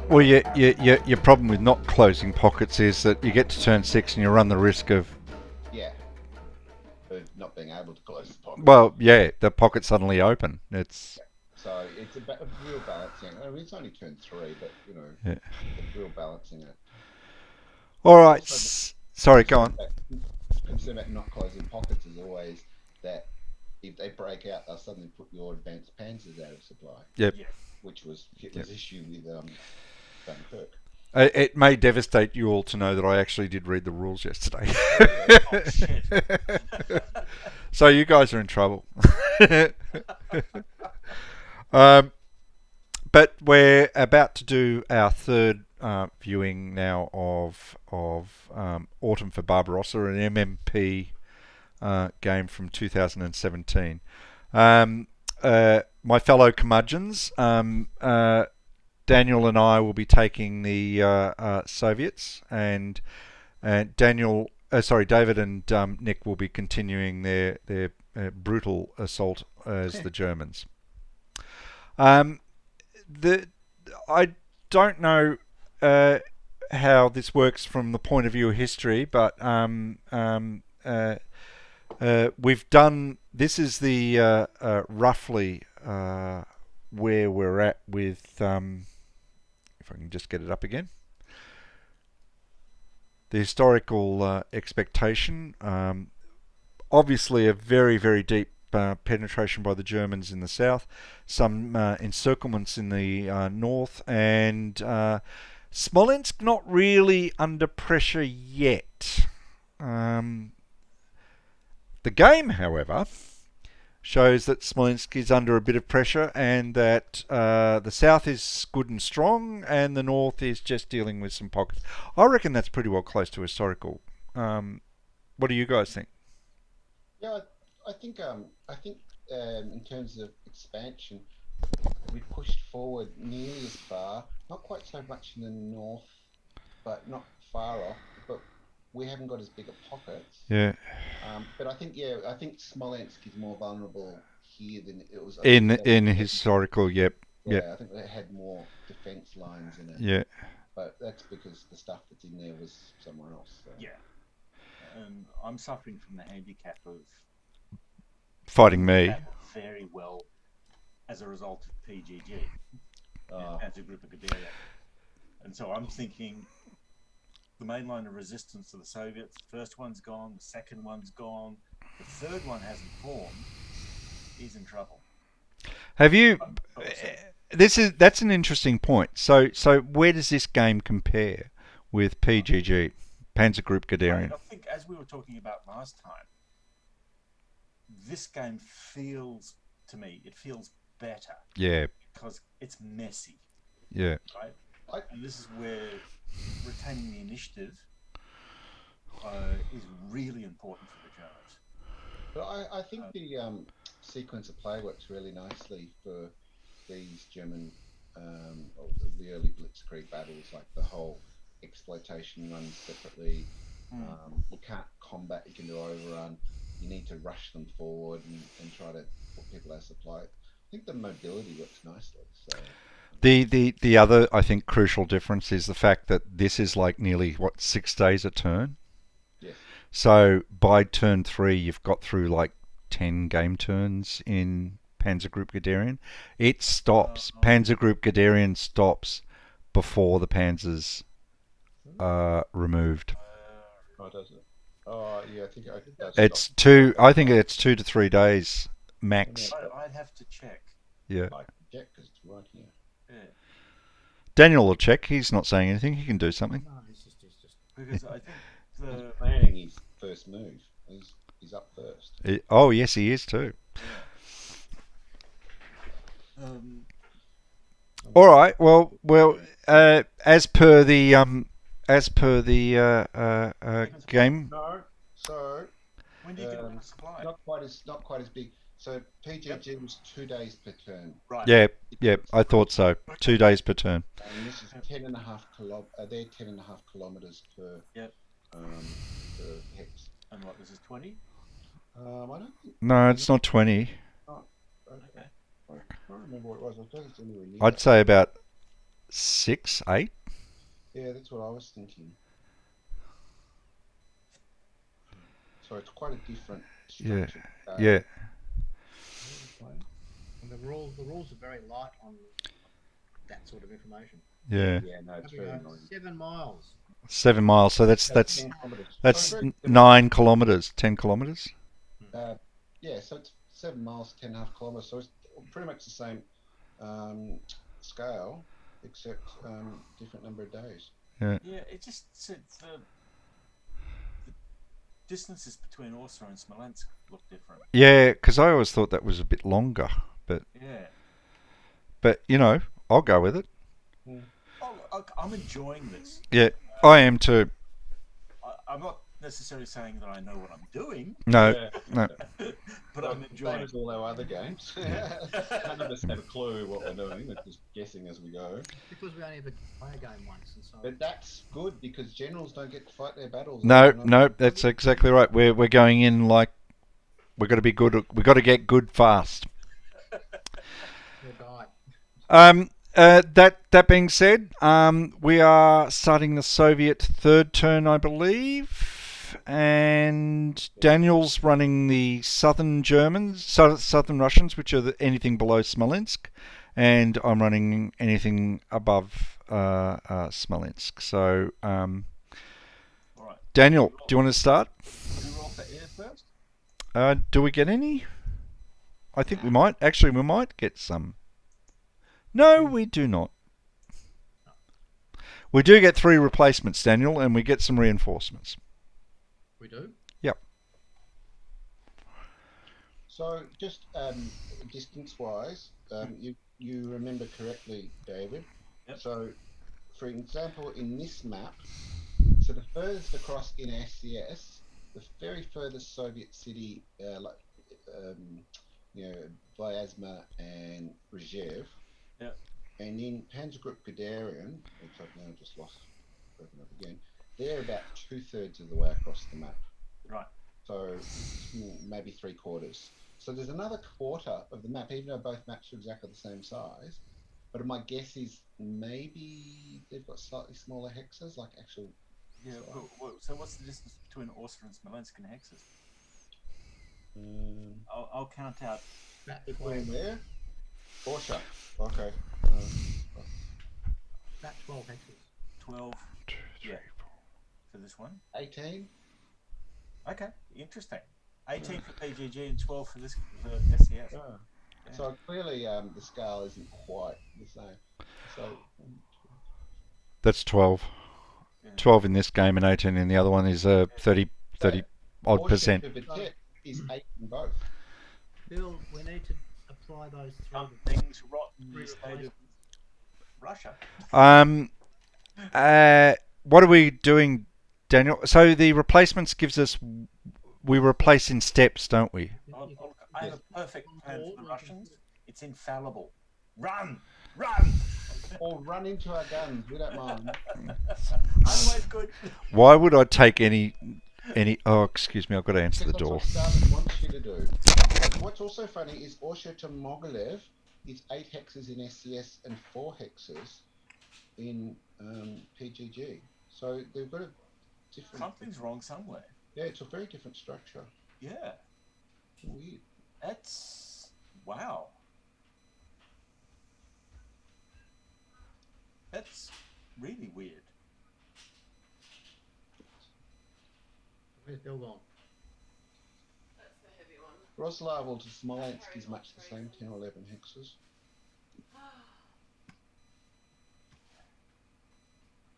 Well, your problem with not closing pockets is that you get to turn 6 and you run the risk of, Yeah, not being able to close the pocket. well, yeah, the pocket suddenly open. It's So it's a real balancing. I mean, it's only turn 3, but yeah. it's real balancing it. All right. Also, Sorry, go on. concern about not closing pockets is always that if they break out, they'll suddenly put your advanced panzers out of supply. Yep. Which was Hitler's issue with Dunkirk. It may devastate you all to know that I actually did read the rules yesterday. Oh, shit. So you guys are in trouble. But we're about to do our third viewing now of Autumn for Barbarossa, an MMP game from 2017. My fellow curmudgeons, Daniel and I will be taking the Soviets, and David and Nick will be continuing their brutal assault as the Germans. I don't know how this works from the point of view of history, but we've done. This is the roughly where we're at with. If I can just get it up again. The historical expectation. Obviously, a very, very deep penetration by the Germans in the south, some encirclements in the north, and Smolensk not really under pressure yet. The game, however, shows that Smolensk is under a bit of pressure, and that the south is good and strong, and the north is just dealing with some pockets. I reckon that's pretty well close to historical. What do you guys think? Yeah, I think in terms of expansion, we pushed forward nearly as far. Not quite so much in the north, but not far off. But we haven't got as big a pockets. Yeah. But I think Smolensk is more vulnerable here than it was In historical. Yep. Yeah, Yep. I think they had more defense lines in it. Yeah. But that's because the stuff that's in there was somewhere else. So. Yeah. I'm suffering from the handicap of Fighting me. Very well as a result of PGG as a group of Guderian. And so I'm thinking the main line of resistance to the Soviets, the first one's gone, the second one's gone, the third one hasn't formed, he's in trouble. Have you? That's an interesting point. So where does this game compare with PGG, Panzer Group Guderian? I think, as we were talking about last time, this game feels better. Yeah. Because it's messy. Yeah. Right? And this is where retaining the initiative is really important for the Germans. But I think the sequence of play works really nicely for these German, the early blitzkrieg battles, like the whole exploitation runs separately. You can't combat, you can do overrun. You need to rush them forward and try to put people out of supply. I think the mobility works nicely. So. The other, I think, crucial difference is the fact that this is like nearly 6 days a turn. Yes. So by turn 3, you've got through like 10 game turns in Panzer Group Guderian. It stops. Panzer Group Guderian stops before the Panzers are removed. Oh, does it? Oh, yeah, I think that's. It's 2. I think it's 2 to 3 days max. I'd have to check. Yeah. I can check because it's right here. Yeah. Daniel will check. He's not saying anything. He can do something. No, he's just because I think He's planning his first move. He's up first. Oh yes, he is too. Yeah. All right. Well. As per the game. No, so When do you get a supply? not quite as big. So PGG was 2 days per turn, Right. Yeah. Yeah. I thought so. 2 days per turn. and this is 10.5 they're 10.5 kilometers per Yep. per hex. And what, this is 20? I don't think. No, it's not 20. Oh, Okay. I can't remember what it was. I don't think it's anywhere near I'd that. say about 6, 8. Yeah, that's what I was thinking. So it's quite a different Yeah. structure. Yeah. And the rules are very light on that sort of information. Yeah. Yeah, no, it's There we very go, annoying. 7 miles. 7 miles. So that's 10 kilometers. that's So very different. 9 kilometers. 10 kilometers. Yeah, so it's 7 miles, 10.5 kilometers. So it's pretty much the same scale, except different number of days. Yeah, it just said the distances between Orsa and Smolensk look different. Yeah, because I always thought that was a bit longer, but I'll go with it. Oh, I'm enjoying this. Yeah, I am too. I'm not necessarily saying that I know what I'm doing, No, Yeah. no. but I'm Same enjoying as all our other games. None of us have a clue what we're doing. We're just guessing as we go. Because we only ever play a game once, and so But that's good because generals don't get to fight their battles. No, that's exactly right. We're going in like we've got to be good. We've got to get good fast. we'll die. That being said, we are starting the Soviet third turn, I believe, and Daniel's running the southern Germans, southern Russians, which are anything below Smolensk, and I'm running anything above Smolensk. So, All right. Daniel, do you want to start? Do you roll for air first? Do we get any? I think we might. Actually, we might get some. No, we do not. We do get 3 replacements, Daniel, and we get some reinforcements. We do? Yep. So just distance-wise, you remember correctly, David. Yep. So, for example, in this map, so the furthest across in SCS, the very furthest Soviet city, Vyazma and Rzhev. Yep. And in Panzer Group Guderian, which I've now just lost, open up again, they're about 2/3 of the way across the map. Right. So maybe 3/4. So there's another quarter of the map, even though both maps are exactly the same size. But my guess is maybe they've got slightly smaller hexes, like actual. Yeah. So what's the distance between Orsa and Smolensk in hexes? I'll count out. Between where? Porsche. Okay. About 12 hexes. 12. 2, 3, Yeah. 4. For this one. 18. Okay. Interesting. 18 for PGG and 12 for this for SES. Yeah. So clearly, the scale isn't quite the same. So. That's 12. Yeah. 12 in this game and 18 in the other one is 30 odd percent. Porsche is 8 in both. Bill, we need to apply those 3 Something's rotten in the state of Russia. What are we doing, Daniel? So the replacements gives us, we replace in steps, don't we? I have a perfect plan for the Russians. It's infallible. Run! Run! Or run into our guns. We don't mind. Otherwise good. Why would I take any? Oh, excuse me, I've got to answer the That's door. what Stalin wants you to do. What's also funny is Orsha to Mogilev is 8 hexes in SCS and 4 hexes in PGG. So they've got a different. Something's wrong somewhere. Yeah, it's a very different structure. Yeah. Weird. That's wow. That's really weird. Where's Bill gone? That's the heavy one. Roslavel to Smolensk is much the same, 10 or 11 hexes.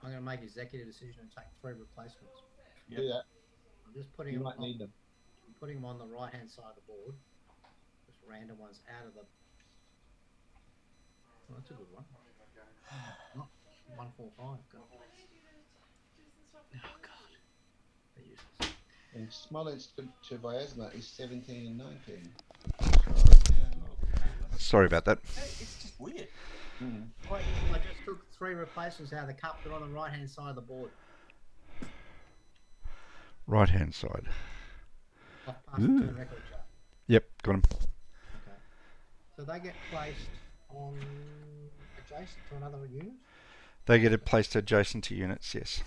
I'm going to make executive decision and take 3 replacements. Yep. Do that. I'm just putting You them might need them. I'm putting them on the right hand side of the board. Just random ones out of the. Oh, that's a good one. Not 145. God. Oh God. They're useless. And Smolensk to Vyazma is 17 and 19. Sorry about that. It's just weird. Mm. I just took 3 replacements out of the cup. They're on the right hand side of the board. Right hand side. Off past the turn record chart. Yep, got him. Okay. So they get placed on adjacent to another unit. They get it placed adjacent to units, yes.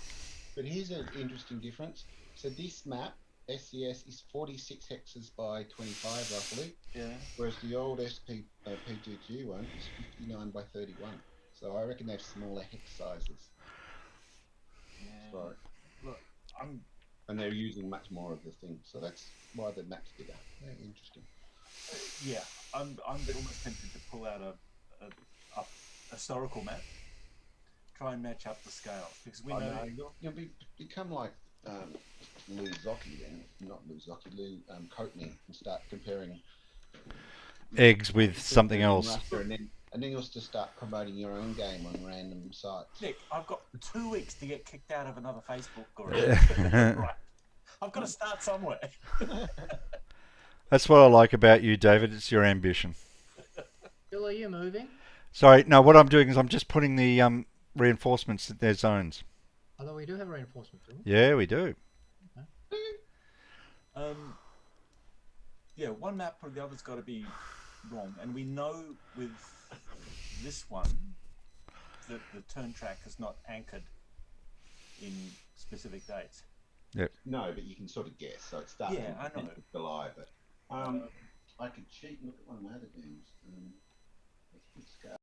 But here's an interesting difference. So this map, SCS, is 46 hexes by 25 roughly, Yeah. whereas the old PGG one is 59 by 31. So I reckon they have smaller hex sizes. Yeah. Right. Look, And they're using much more of the thing. So that's why the map's bigger. Very interesting. yeah. I'm almost tempted to pull out a historical map, try and match up the scales because we know. You'll become like Lou Zocchi then, not Lou Zocchi, Lou Coatney, and start comparing Eggs with something else. And then you'll just start promoting your own game on random sites. Nick, I've got 2 weeks to get kicked out of another Facebook group. Right. I've got to start somewhere. That's what I like about you, David. It's your ambition. Bill, are you moving? Sorry, no, what I'm doing is I'm just putting the reinforcements in their zones. Although we do have reinforcement, do we? Yeah, we do. Yeah, one map or the other's got to be wrong, and we know with this one that the turn track is not anchored in specific dates. No, but you can sort of guess. So it starts Yeah, I know. with July, but I could cheat and look at one of my other games. Let's put scale.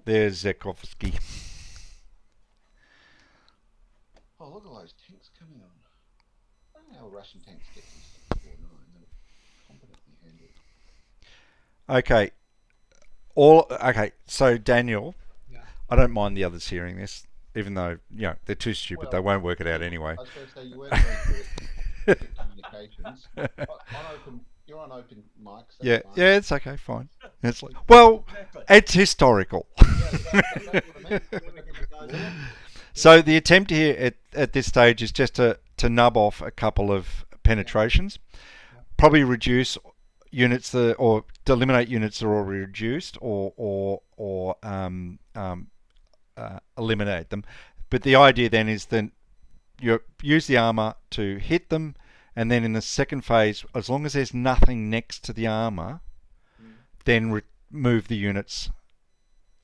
There's Zekovsky. Oh, look at all those tanks coming on. I don't know how Russian tanks get this 4-9. They're competently handled. Okay. So Daniel, Yeah. I don't mind the others hearing this, even though they're too stupid. Well, they won't work it out anyway. I was going to say you weren't very good at communications. You're on open mic. So Yeah, fine. yeah, it's okay, fine. It's like, well, Exactly. it's historical. That's what I mean. So the attempt here at this stage is just to nub off a couple of penetrations, probably reduce units or eliminate units that are already reduced, or eliminate them. But the idea then is then you use the armor to hit them, and then in the second phase, as long as there's nothing next to the armour, then move the units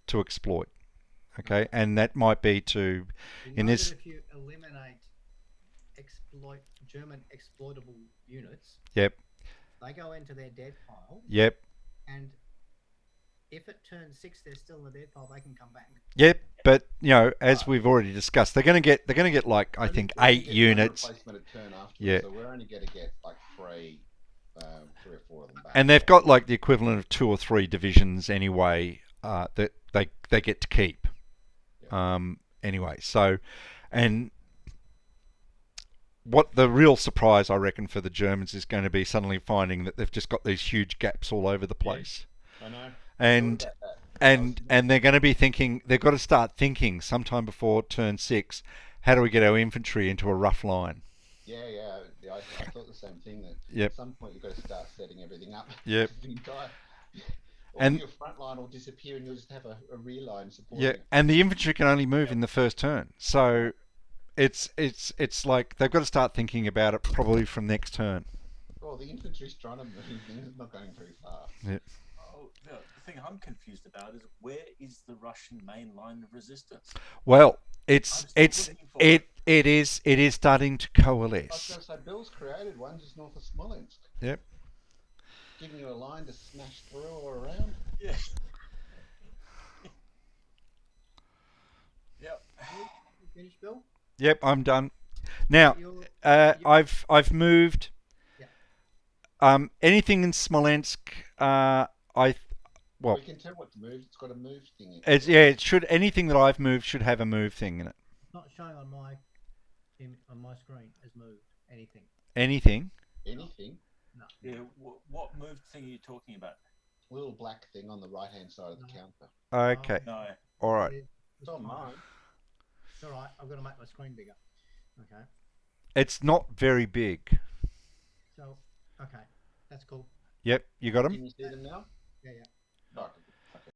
to exploit. Okay, and that might be to, You in know this, that if you eliminate German exploitable units, yep, they go into their dead pile, yep, and if it turns 6, they're still in the dead pile. They can come back. yep. But as we've already discussed, they're going to get like I think We're gonna 8 get units. one replacement a turn afterwards, Yeah. so we're only going to get like three or four of them back. And they've got like the equivalent of 2 or 3 divisions anyway that they get to keep. Anyway, so, and what the real surprise I reckon for the Germans is going to be suddenly finding that they've just got these huge gaps all over the place. I know. And and they're going to be thinking, they've got to start thinking sometime before turn 6, how do we get our infantry into a rough line? Yeah. I thought the same thing. That Yep. at some point you've got to start setting everything up. Yep. The entire, And your front line will disappear, and you'll just have a rear line supporting yeah, it. and the infantry can only move in the first turn. So it's like they've got to start thinking about it probably from next turn. Well, the infantry's trying to move, and it's not going very far. Yeah. Oh, the thing I'm confused about is where is the Russian main line of resistance? Well, I'm still looking for it is starting to I was coalesce. going to say, Bill's created one just north of Smolensk, Yep. giving you a line to smash through all around. Yeah. Yep. You finished, Bill? Yep, I'm done. Now, You're- I've moved. Yeah. Anything in Smolensk, well, We can tell what to move. It's got a move thing in it. it should, anything that I've moved should have a move thing in it. It's not showing on my screen as moved anything. Anything. Anything. No. Yeah. What move thing are you talking about? Little black thing on the right-hand side of the counter. Okay. No. All right. It's on mine. It's all right. I've got to make my screen bigger. Okay. It's not very big. So, okay, that's cool. Yep, you got Can them. you see them now? Yeah. Oh, okay.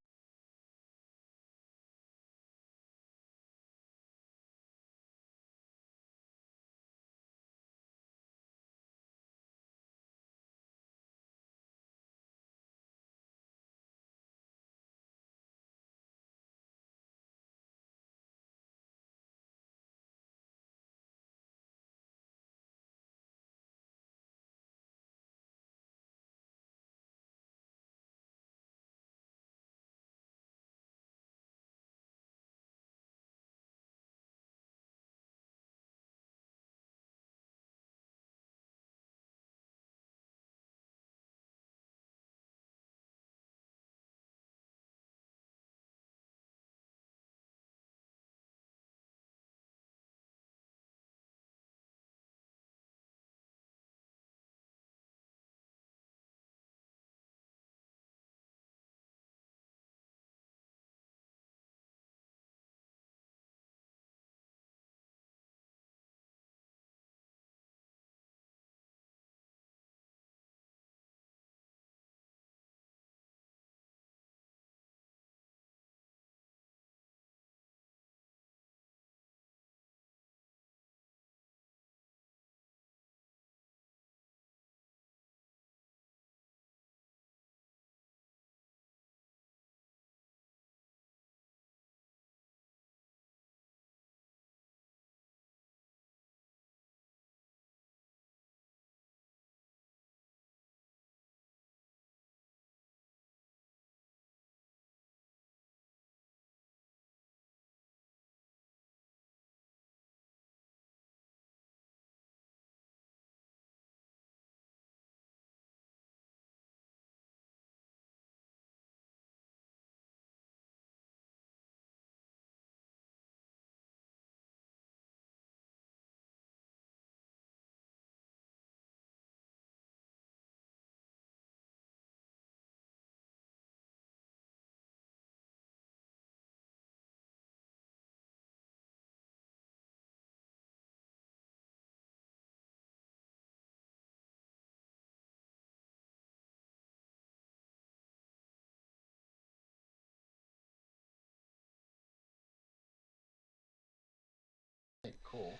Okay, cool.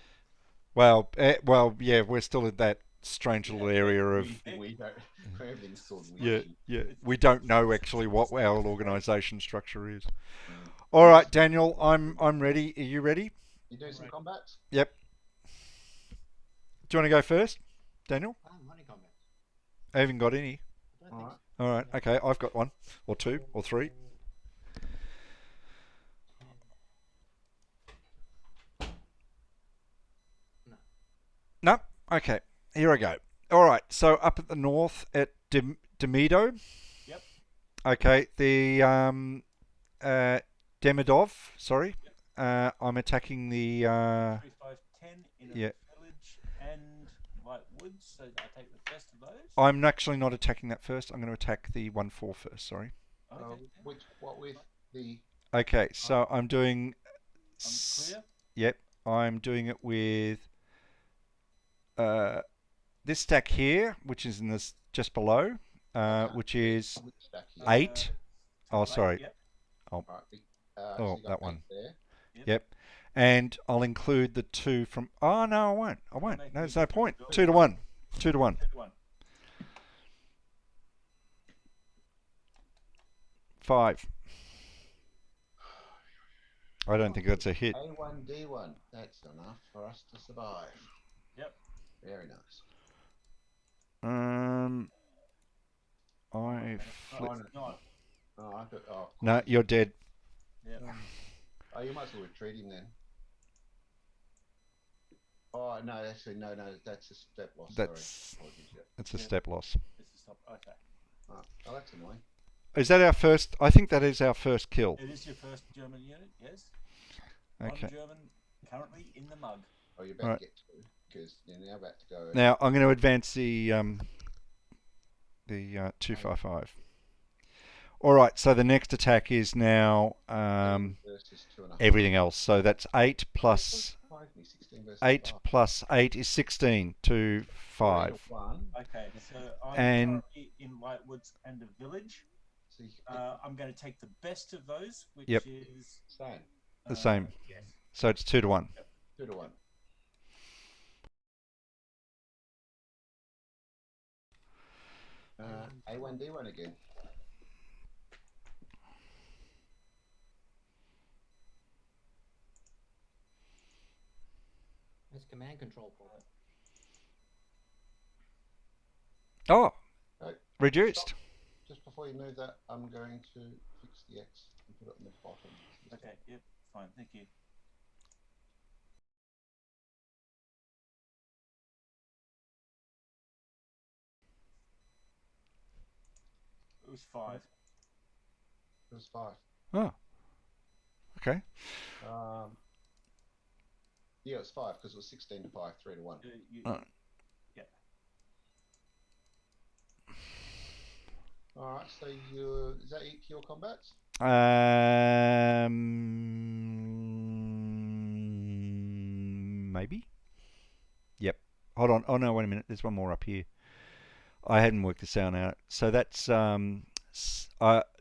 Well, yeah, we're still at that strange little area of we don't. Everything's called yeah, Wishy. yeah. We don't know actually what our organisation structure is. Mm. All right, Daniel, I'm ready. Are you ready? You do some combats? Yep. Do you want to go first, Daniel? Money combat. I haven't got any. I don't All think right. All right. Okay, I've got one, or two, or three. No. Okay. Here I go. All right. So up at the north at Demido. Yep. Okay. The Demidov. Sorry. I'm attacking the 3510 in a yeah. village and White Woods, so I take the first of those. I'm actually not attacking that first. I'm going to attack the 1-4 first. Sorry. Okay. What with the? Okay. So I'm doing. I'm clear. Yep. I'm doing it with this stack here, which is in this just below, which is Which stack here? 8. Oh, Right, sorry. Yep. Right, Oh, so you got that one. 8 there. Yep. And I'll include the 2 from. Oh no, I won't. I won't. make No, it there's no easier. point. Do it. 2 to 1. 2 to 1. Good one. 5. I don't think that's a hit. A1D1. That's enough for us to survive. Yep. Very nice. I No, flip. it's not. Oh, I thought. Oh, No, you're dead. Yep. oh, you might as well retreat him then. Oh no, actually no, that's a step loss. That's Sorry. Apologies, yeah. that's a Yep. step loss. This is stop. Okay. Oh, that's annoying. Is that our first? I think that is our first kill. It is your first German unit, yes. Okay. One German currently in the mug. Oh, you're about Right. to get to because you're now about to go. Now I'm going to advance the 255. All right. So the next attack is now versus 2.5. everything else. So that's 8 plus 16 versus 8 5. plus 8 is 16 to 5. 1. Okay, so I'm And- currently in White Woods and a village. So you I'm going to take the best of those, which Yep. is same. The same. Yes. So it's 2 to 1. 2 to 1. A1D1 again. That's command control problem. Oh, Right. reduced. Just before you move that, I'm going to fix the X and put it on the bottom. Okay, yep, fine, thank you. It was 5. It was 5. Oh, okay. Yeah, it was 5 because it was 16 to 5, 3 to 1. Oh. All right, so is that your combats? Maybe. Yep. Hold on. Oh no, wait a minute. There's one more up here. I hadn't worked this out. So that's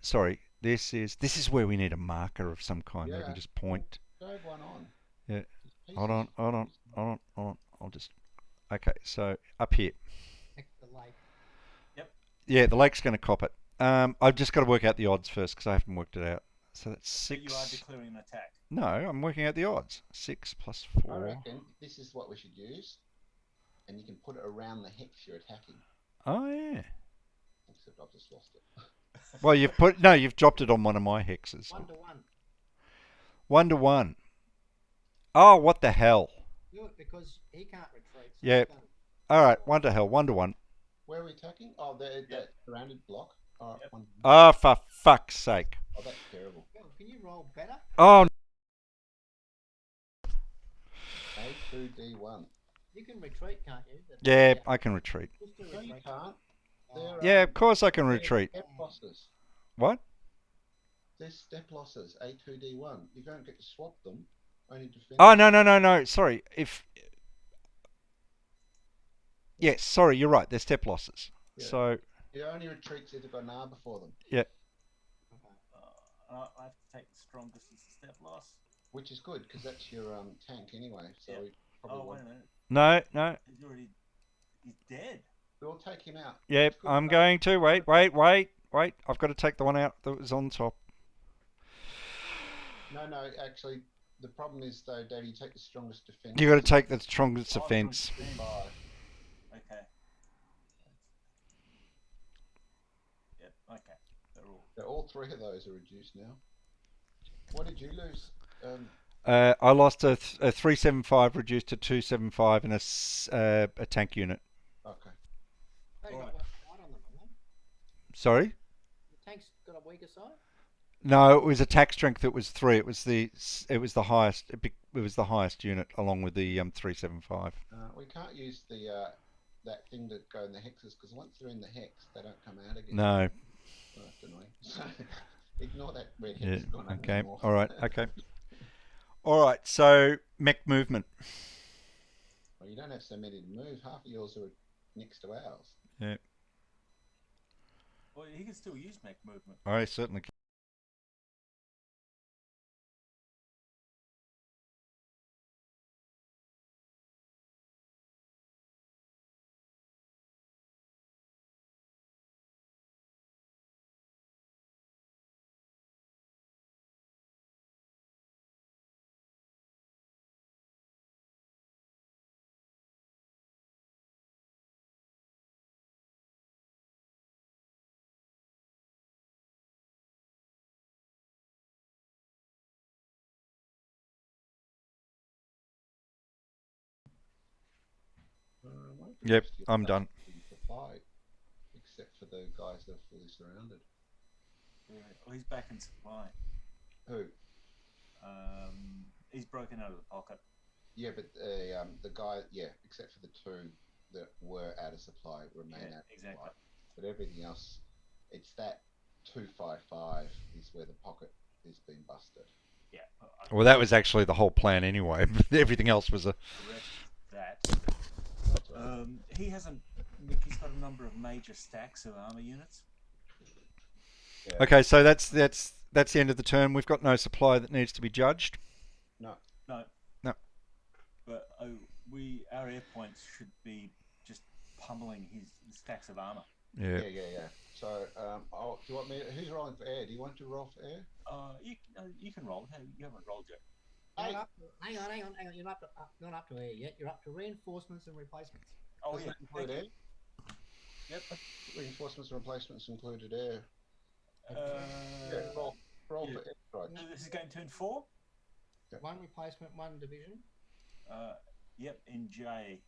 sorry. This is where we need a marker of some kind. We Yeah. can just point. Drag one on. Yeah. Pieces. Hold on. I'll just. Okay. So up here. Next to the lake. Yeah, the lake's going to cop it. I've just got to work out the odds first because I haven't worked it out. So that's So 6. you are declaring an attack. No, I'm working out the odds. 6 plus I 4. reckon this is what we should use, and you can put it around the hex you're attacking. Oh yeah. Except I've just lost it. Well, you've dropped it on one of my hexes. 1 to 1. 1 to 1. Oh, what the hell? Do it because he can't retreat. So Yeah. he's done. All right, 1 to hell. 1 to 1. Where are we attacking? Oh, that surrounded block. All right, Yep. one. Oh, for fuck's sake. Oh, that's terrible. Phil, can you roll better? Oh, A2D1. You can retreat, can't you? yeah, I can retreat. Just do No, you retreat. can't. Oh. They're, Yeah, of course I can retreat. Step losses. What? There's step losses. A2D1. You don't get to swap them. Only defend. Oh, no. Sorry. Yes, sorry, you're right. They're step losses. Yeah. So, Your only retreats if they've got an R before them, Okay. I have to take the strongest as a step loss. which is good because that's your tank anyway. So Yeah. we probably Oh, wait want. a minute. no. He's dead. We'll take him out. Yep, It's good I'm stuff. going to. Wait. I've got to take the one out that was on top. No, actually, the problem is though, Dave, you take the strongest defense. You got to take the strongest Oh, defense. Five. Okay. Yep. Okay. All three of those are reduced now. What did you lose? I lost a 375 reduced to 275 and a tank unit. Okay. They got Alright. one side on them, haven't Sorry? they? The tank's got a weaker side. No, it was attack strength that was 3. It was the highest. It was the highest unit along with the 375. We can't use the that thing to go in the hexes because once they're in the hex, they don't come out again. No. Oh, that's annoying. So ignore that red Yeah. hex. Gone up Okay. anymore. All right. Okay. All right. So mech movement. Well, you don't have so many to move. Half of yours are next to ours. Yeah. Well, he can still use mech movement. I certainly can. Why don't you Yep, rest your I'm base done. in supply, except for the guys that are fully surrounded. Yeah. Well, he's back in supply. Who? He's broken out of the pocket. Yeah, but the guy, yeah, except for the two that were out of supply remain Yeah, out of exactly. supply. But everything else, it's that 255 is where the pocket is being busted. Yeah. Well, that was actually the whole plan anyway. Everything else was a. Correct that. That's right. He hasn't. Mickey's got a number of major stacks of armor units. Yeah. Okay, so that's the end of the turn. We've got no supply that needs to be judged. No. No. No. But our air points should be just pummeling his stacks of armor. Yeah. Yeah. So, do you want me? Who's rolling for air? Do you want to roll for air? You can roll. Hey, you haven't rolled yet. You're Hey. not up to, hang on. You're not up to air yet. You're up to reinforcements and replacements. Oh Doesn't yeah. that include Thank air? you. Yep. Reinforcements and replacements included air. Uh, Yeah, roll yeah. for air strike. So this is going turn 4. One replacement, one division. Yep. In J.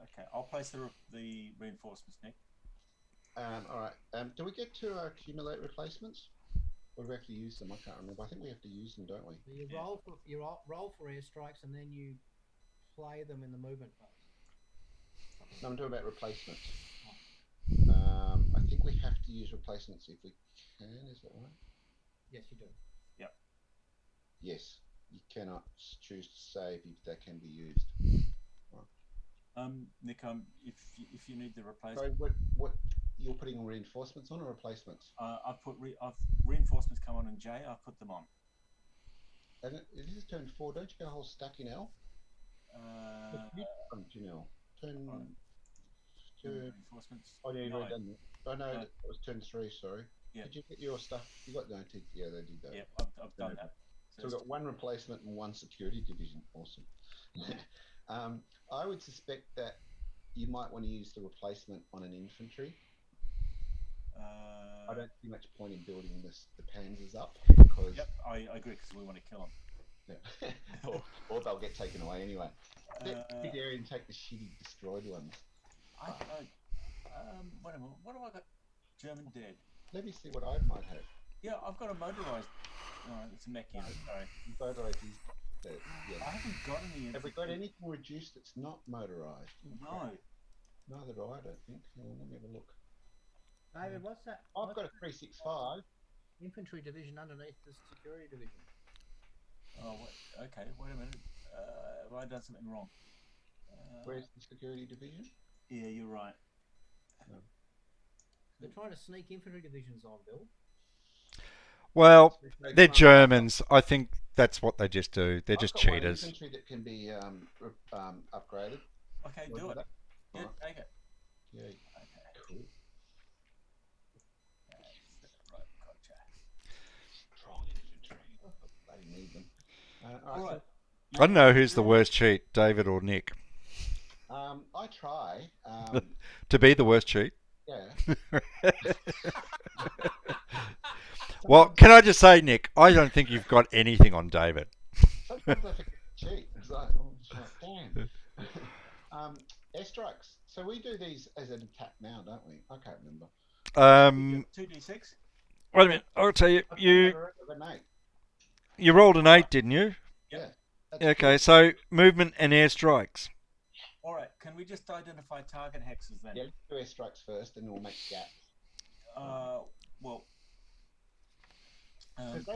Okay. I'll place the reinforcements, Nick. All right. Do we get to accumulate replacements? Or do we have to use them? I can't remember. I think we have to use them, don't we? So you roll for airstrikes and then you play them in the movement phase. No, I'm talking about replacements. I think we have to use replacements if we can. Is that right? Yes, you do. Yes. You cannot choose to save if they can be used. Nick, if you need the So replacement, what you're putting reinforcements on or replacements? I've reinforcements come on in J. I've put them on. And this is turn 4. Don't you get a whole stack in L? Turn. Right. Turn. Reinforcements. Oh yeah, you've No. already done that. Oh no, No. that was turn 3. Sorry. Yeah. Did you get your stuff? You got no. Yeah, they did that. Yep, I've done that. So we've got one replacement and one security division. Awesome. I would suspect that you might want to use the replacement on an infantry. I don't see much point in building the Panzers up because Yep, I agree because we want to kill them. yeah. or they'll get taken away anyway. Big area and take the shitty destroyed ones. Wait a minute. What have I got? German dead. Let me see what I might have. Yeah, I've got a motorized. No, it's a mech unit. Sorry, Motorized is I yeah. haven't got any. Have we got anything reduced that's not motorized? No. Neither do I don't think. Hang on, let me have a look. David, what's that? I've what's got a that 365. infantry division underneath the security division. Oh, okay. Wait a minute. Have I done something wrong? Where's the security division? Yeah, you're right. They're trying to sneak infantry divisions on, Bill. Well, they're Germans. I think that's what they just do. They're I've just got one cheaters. infantry that can be upgraded. Okay, You do wanna it. Yeah, Alright. take it. Yeah, Okay. cool. Right, gotcha. Strong infantry. Oh, bloody need them. All right. I don't know who's the worst cheat, David or Nick. I try. To be the worst cheat. Yeah. Well, can I just say, Nick, I don't think you've got anything on David. Sometimes I forget to cheat. It's like, oh, damn. Airstrikes. So we do these as an attack now, don't we? I can't remember. 2d6. Wait a minute. I'll tell you. I have an 8. You rolled an 8, didn't you? Yeah. Okay, Good. so movement and airstrikes. All right. Can we just identify target hexes then? Yeah, do airstrikes first, and we'll make gaps. Well. 'Cause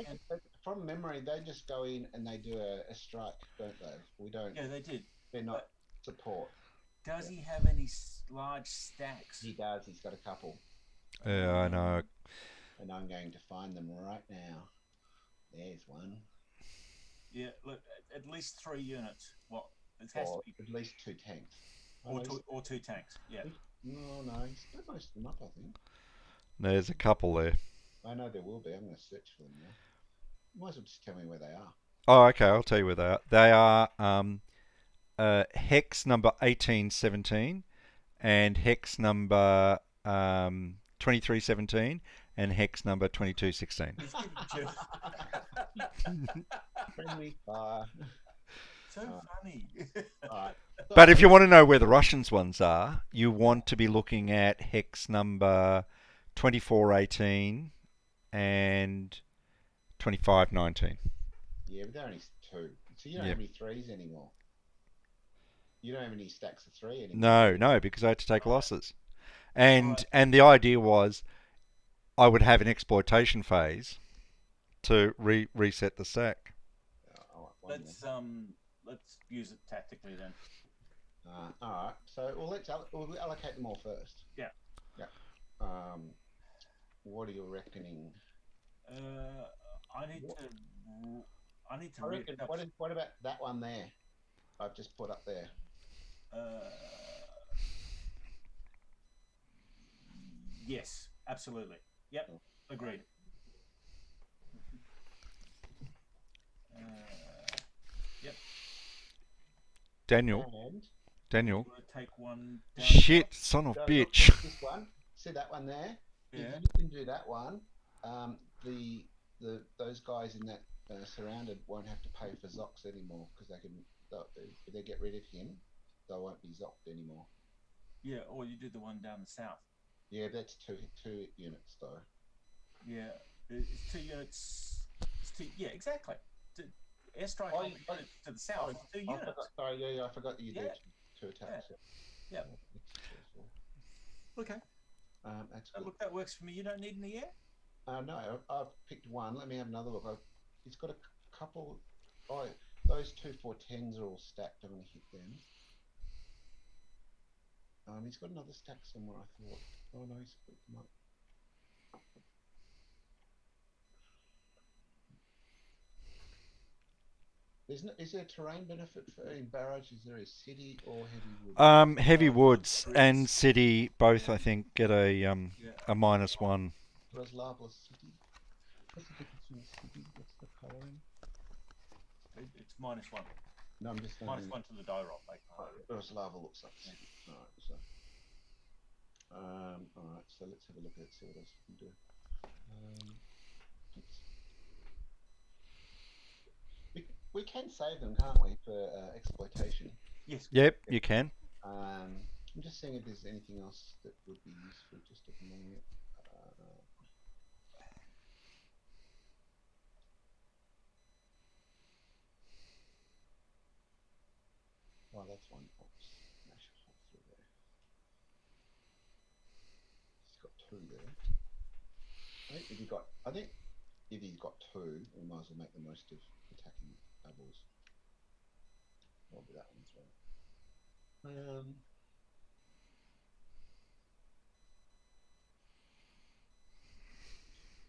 from memory, they just go in and they do a strike, don't they? We don't. Yeah, they did. They're not support. Does he have any large stacks? He does. He's got a couple. Yeah, I know. And I'm going to find them right now. There's one. Yeah, look, at least 3 units. What? It has Or to be. at least 2 tanks. Or 2 tanks. Yeah. No, he's put most of them up, I think. There's a couple there. I know there will be. I'm going to search for them now. Might as well just tell me where they are. Oh, okay. I'll tell you where they are. They are hex number 1817 and hex number 2317 and hex number 2216. Friendly fire. So funny. Alright. But if you want to know where the Russians ones are, you want to be looking at hex number 2418 and 2519. Yeah, but they're only 2. So you don't have any 3s anymore. You don't have any stacks of 3 anymore. No, because I had to take losses. And the idea was I would have an exploitation phase to reset the stack. Let's use it tactically then. All right. So we'll allocate them all first. Yeah. Yeah. What are you reckoning? I need to. I reckon. What about that one there? I've just put up there. Yes, absolutely. Yep, agreed. Yep. Daniel. I'm gonna take one down. Shit, son of bitch. This one. See that one there? Yeah. If you can do that one, those guys in that surrounded won't have to pay for Zox anymore because if they get rid of him, they won't be Zoxed anymore. Yeah, or you do the one down the south. Yeah, that's two units though. Yeah, it's 2 units. Yeah, exactly. Airstrike to the south. 2 units. I forgot that you did 2 attacks. Yeah. Okay. That's good. Look, that works for me. You don't need any air? No, I've picked one. Let me have another look. He's got a couple. Oh, those 2 410s are all stacked. I'm going to hit them. He's got another stack somewhere, I thought. Oh no, he's put them up. Is there a terrain benefit in Barrage? Is there a city or heavy woods? Heavy woods and city both, I think, get a -1. Roslava city. What's the difference between city? What's the colouring? It's -1. No, I'm just -1 to the die roll. Roslava looks like city. Alright, so alright, so let's have a look at see what else we can do. We can save them, can't we, for exploitation? Yes. Yep, you can. I'm just seeing if there's anything else that would be useful just at the moment. Oh, that's one. Smash a hole through there. He's got 2 there. I think if he's got 2, we might as well make the most of attacking doubles. What will be that one as well?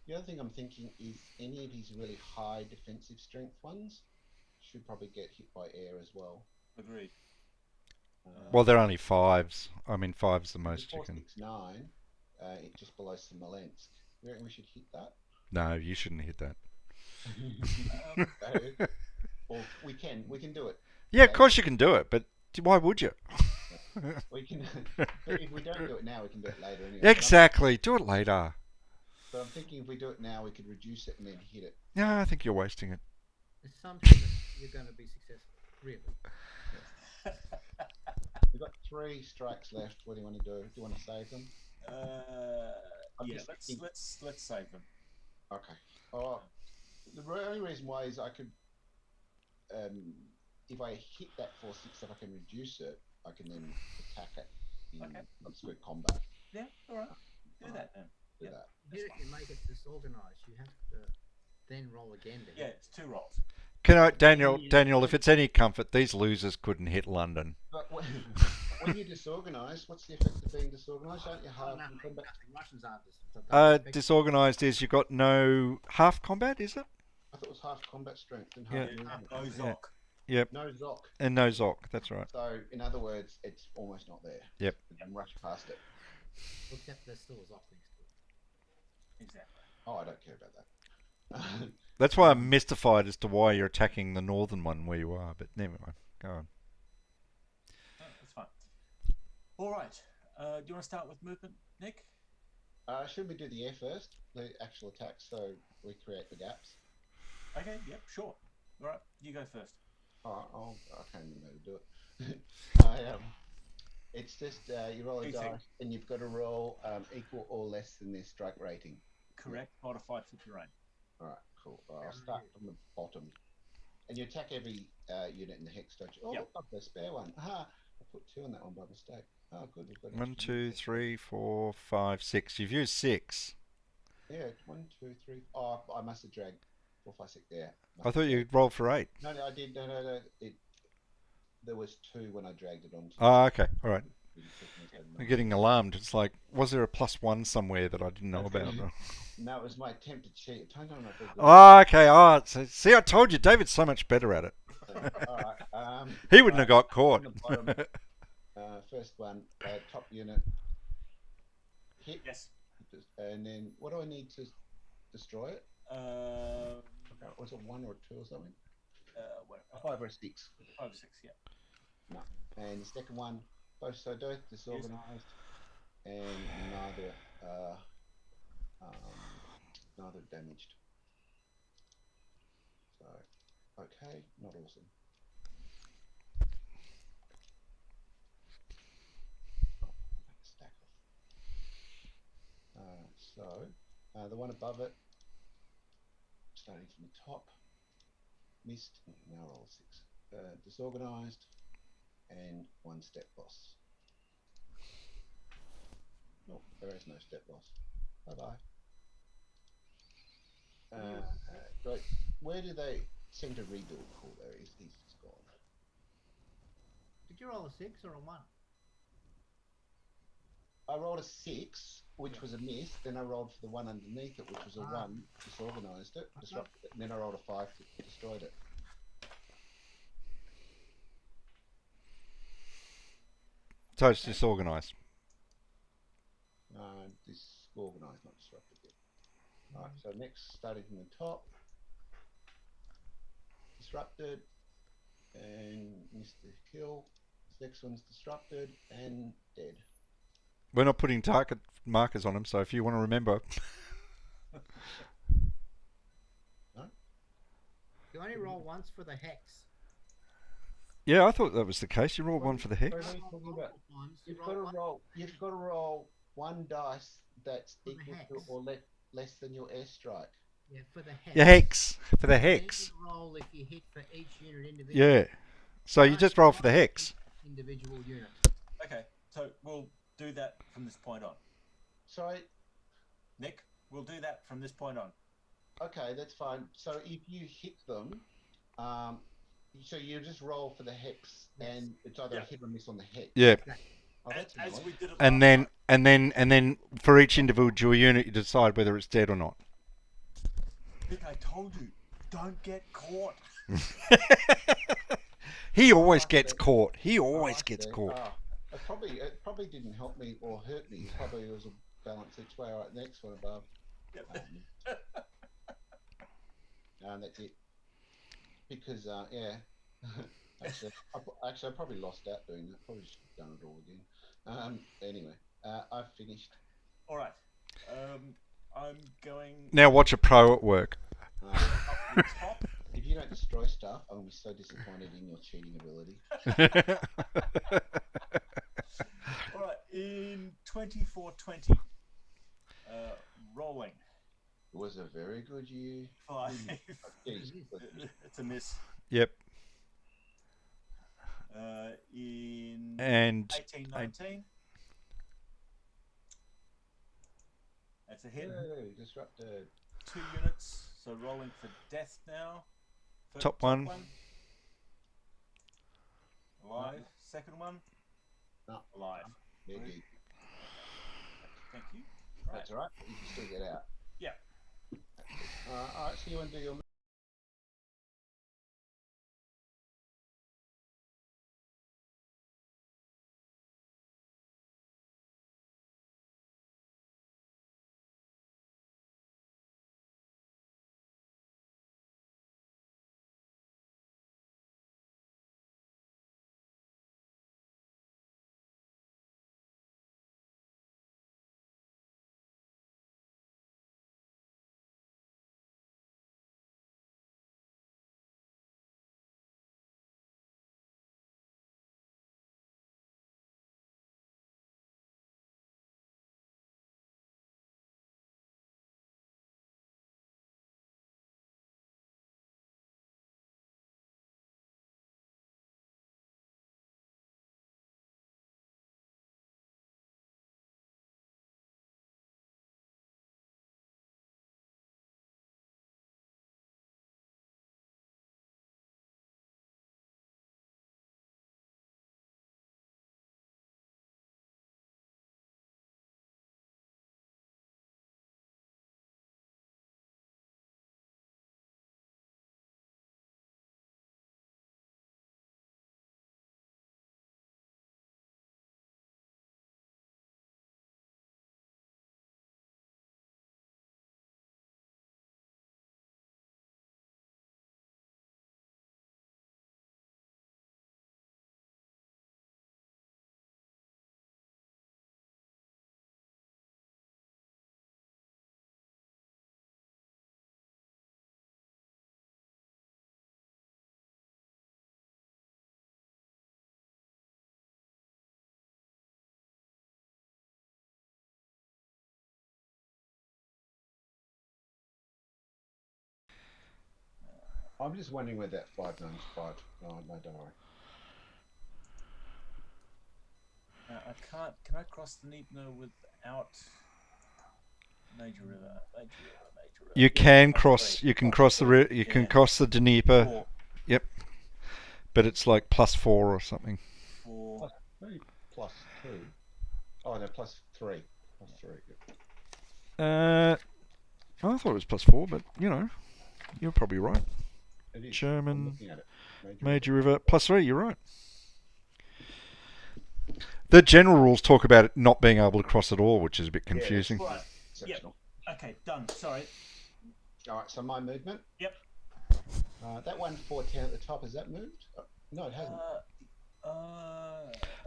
The other thing I'm thinking is any of his really high defensive strength ones should probably get hit by air as well. Agreed. Well, they're only fives. I mean, five's the most you can. 469, just below Smolensk. You reckon we should hit that? No, you shouldn't hit that. So, or we can do it. Yeah, of Okay? course you can do it, but why would you? We can, but if we don't do it now, we can do it later anyway. Exactly. Do it later. But I'm thinking if we do it now, we could reduce it and then hit it. Yeah, I think you're wasting it. Assumption that you're going to be successful. Really. We've got 3 strikes left. What do you want to do? Do you want to save them? I'm Yeah, just thinking- let's save them. Okay. Oh, the only reason why is I could, if I hit that 4-6, if I can reduce it, I can then attack it in subsequent combat. Yeah, all right. Do that then. Do Yep. that. Hit it, you make it disorganized. You have to then roll again to Yeah, hit. it's 2 rolls. Can I, Daniel, if it's any comfort, these losers couldn't hit London. But when you're disorganized, what's the effect of being disorganized? Aren't you hard in combat? Nothing. Russians aren't this. Disorganized is you've got no half combat, is it? I thought it was half combat strength and Yeah. half No movement. Zoc. Yep. No Zoc. And no Zoc, that's right. So, in other words, it's almost not there. Yep. And rush past it. Except there's still a Zoc next to it. Exactly. Oh, I don't care about that. That's why I'm mystified as to why you're attacking the northern one where you are, but never mind. Go on. No, that's fine. All right. Do you want to start with movement, Nick? Should we do the air first? The actual attack, so we create the gaps. Okay, yep, sure. All right, you go first. I can't even know how to do it. It's just you roll a Easy. dice and you've got to roll equal or less than their strike rating. Correct. Modified for terrain. All right, cool. I'll start from the bottom. And you attack every unit in the hex, don't you? Oh, Yep. I've got a spare one. Aha! I put 2 on that one by mistake. Oh, good. We've got 1, 2, 3, 4, 5, 6. You've used 6. Yeah, 1, 2, 3. Oh, I must have dragged 4, 5, 6 there. I thought you rolled for 8. No, I did. No. There was 2 when I dragged it onto. Oh, okay. All right. I'm getting alarmed. It's like, was there a +1 somewhere that I didn't know about? No, it was my attempt to cheat. I don't know if Oh, okay. Oh, see, I told you, David's so much better at it. All right. He wouldn't have got caught. On the bottom, first one, top unit. Hit. Yes. And then, what do I need to destroy it? Was it 1 or 2 or something? What, 5 or 6. 5 or 6, yeah. No. And the second one, both disorganized, and neither damaged. So, okay, not awesome. Oh, make a stack off. So, the one above it, starting from the top, missed. Now roll 6. Disorganized. And 1 step loss. No, there is no step loss. Bye bye. Right, where do they seem to rebuild? Cool, there he is. He's gone. Did you roll a 6 or a 1? I rolled a 6, which was a miss. Then I rolled for the one underneath it, which was a 1. Disorganized it, disrupted it. And then I rolled a 5, destroyed it. So it's disorganized. Disorganized, not disrupted yet. Alright, so next, starting from the top. Disrupted. And missed the kill. This next one's disrupted and dead. We're not putting target markers on them, so if you want to remember. No? You only roll once for the hex. Yeah, I thought that was the case. You rolled 1 for the hex. What are you talking about? You You've got to roll 1 dice that's For the equal to hex. or less than your airstrike. Yeah, for the hex. Your hex. For the Then hex. you roll if you hit for each unit individually. Yeah. So you just roll for the hex. Individual unit. Okay, so we'll do that from this point on. Sorry. Nick, we'll do that from this point on. Okay, that's fine. So if you hit them, so you just roll for the hex, Yes. and it's either Yeah. a hit or miss on the hex. Yeah. Oh, that's As annoying. we did it And last then time. and then for each individual unit you decide whether it's dead or not. Nick, I told you, don't get caught. He always I gets see. caught. He Oh, always I gets see. caught. It probably didn't help me or hurt me. It probably was a balance each way. All right, next one above. Yep. And that's it. Because yeah, actually, I probably lost out doing that. Probably should have done it all again. Anyway, I've finished. All right. I'm going Now watch a pro at work. Uh, up the top. if you don't destroy stuff, I'm gonna be so disappointed in your cheating ability. All right. In 24-20, rolling It was a very good year. 5. Jeez, It's a miss. Yep. In And 18-19, that's a hit. Yay, disrupted. 2 units. So rolling for death now. Top one. Alive. Second one. No. Alive. Maybe. Thank you. That's all right. You can still get out. Yeah. All right. So you want to do your I'm just wondering where that 595. Oh, no, don't worry. I can't. Can I cross the Dnieper without Major River? Major River. you can cross. You can cross the. You can cross the Dnieper. 4. Yep. But it's like +4 or something. 4. Plus 2. Oh no, plus 3. Plus 3. I thought it was +4, but you're probably right. It is. German. I'm looking at it. Major River +3. You're right. The general rules talk about it not being able to cross at all, which is a bit confusing. Yeah, right. Exceptional. Yep. Okay, done. Sorry. All right, so my movement. Yep. That 1-4-10 at the top, has that moved? No, it hasn't.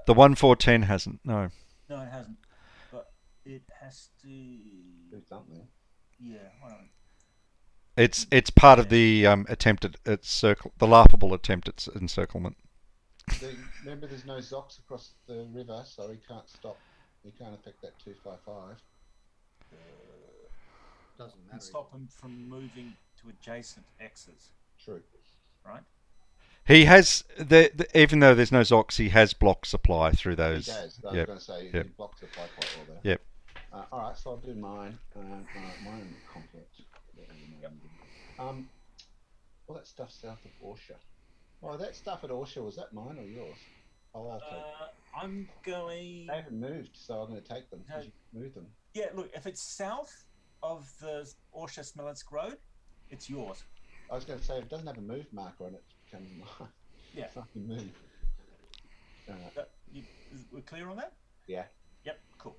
The 1-4-10 hasn't. No. No, it hasn't. But it has to. Do something. Yeah. Hold on. It's part of the attempt at the laughable attempt at encirclement. Remember, there's no Zox across the river, so he can't stop. He can't affect that 255. Doesn't And matter. stop him from moving to adjacent X's. True. Right. He has even though there's no Zox, he has block supply through those. He does. I was Yep. going to say Yep. he blocks the play quite well there. Yep. All right, so I'll do mine. Mine conflict. All that stuff south of Orsha. Oh, that stuff at Orsha, was that mine or yours? Oh, I'll take it. I'm going. They haven't moved, so I'm going to take them because you can move them. Yeah, look, if it's south of the Orsha Smolensk road, it's yours. I was going to say, if it doesn't have a move marker on it, it becomes mine. Yeah. Fucking move. We're clear on that? Yeah. Yep, cool.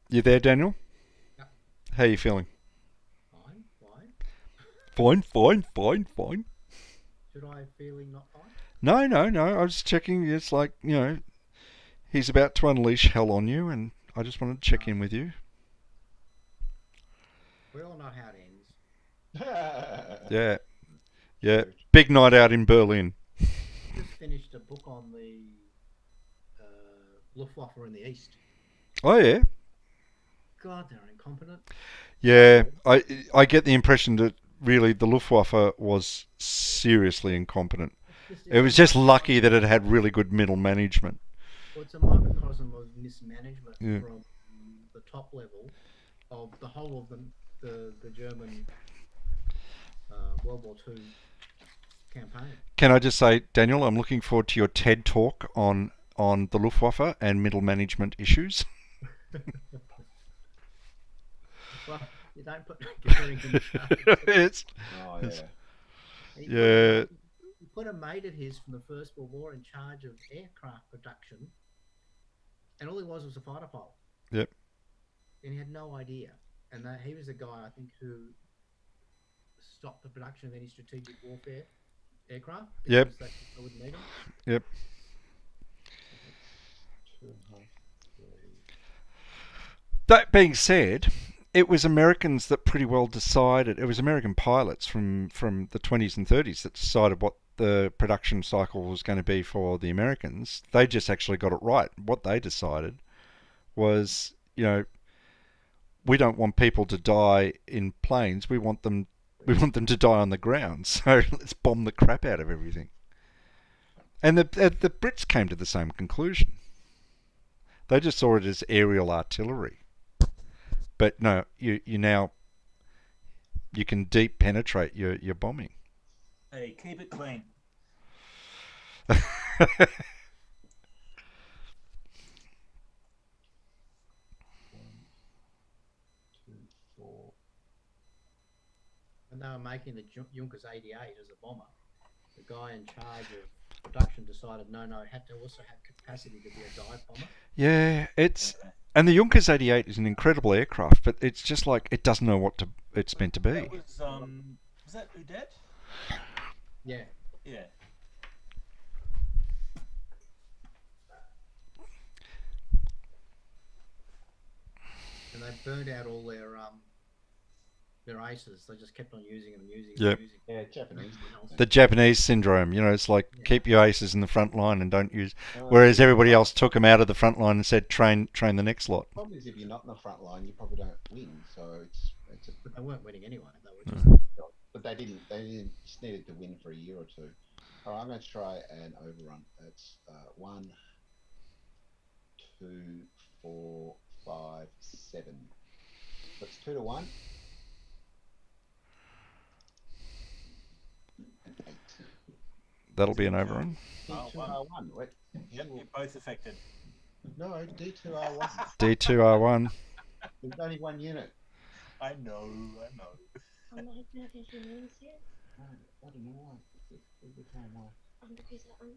You there, Daniel? Yep. How you feeling? Fine. Fine. Should I feeling not fine? No. I was checking. It's like, he's about to unleash hell on you, and I just wanted to check in with you. We all know how it ends. Yeah. Big night out in Berlin. I just finished a book on the Luftwaffe in the East. Oh yeah. God, they're incompetent. Yeah, I get the impression that really the Luftwaffe was seriously incompetent. It was just lucky that it had really good middle management. Well, it's a microcosm of mismanagement Yeah. from the top level of the whole of the German World War II campaign. Can I just say, Daniel, I'm looking forward to your TED talk on the Luftwaffe and middle management issues. Well, you don't put Goering in the charge. It's Oh yeah. yeah. He put a mate of his from the First World War in charge of aircraft production, and all he was a fighter pilot. Yep. And he had no idea. And he was the guy, I think, who stopped the production of any strategic warfare aircraft. Yep. Because they wouldn't need them. Yep. 2.5, 3. That being said, it was Americans that pretty well decided. It was American pilots from the 20s and 30s that decided what the production cycle was going to be for the Americans. They just actually got it right. What they decided was, we don't want people to die in planes. We want them to die on the ground. So let's bomb the crap out of everything. And the Brits came to the same conclusion. They just saw it as aerial artillery. But no, you can deep penetrate your bombing. Hey, keep it clean. 1, 2, 4. When they were making the Junkers 88 as a bomber, the guy in charge of production decided it had to also have capacity to be a dive bomber. Yeah, and the Junkers 88 is an incredible aircraft, but it's just like it doesn't know what it's meant to be. That was that Udet? Yeah. Yeah. And they burned out all their aces. They just kept on using them and using Yep. them. Using Yeah, Japanese. The Japanese syndrome, it's like keep your aces in the front line and don't use. Whereas everybody else took them out of the front line and said train the next lot. The problem is if you're not in the front line, you probably don't win. So it's But they weren't winning anyway. They were just but they didn't just needed to win for a year or two. All right, I'm going to try an overrun. It's 1, 2, 4, 5, 7. That's 2 to 1. And 8. That'll be an overrun. D2R1. Wait. Yep, you're both affected. No, D2R1. D2R1. There's only one unit. I know. I'm not even having your names yet. I don't know why. Every time why. Because I'm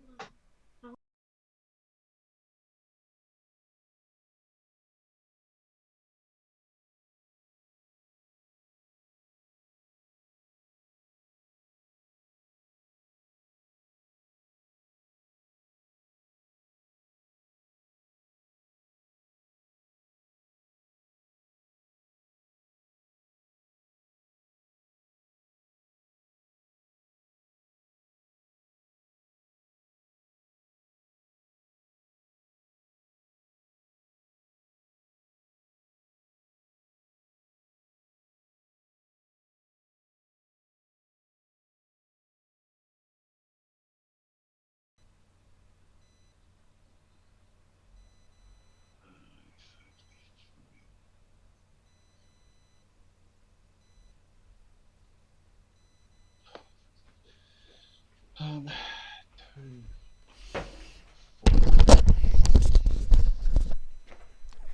not.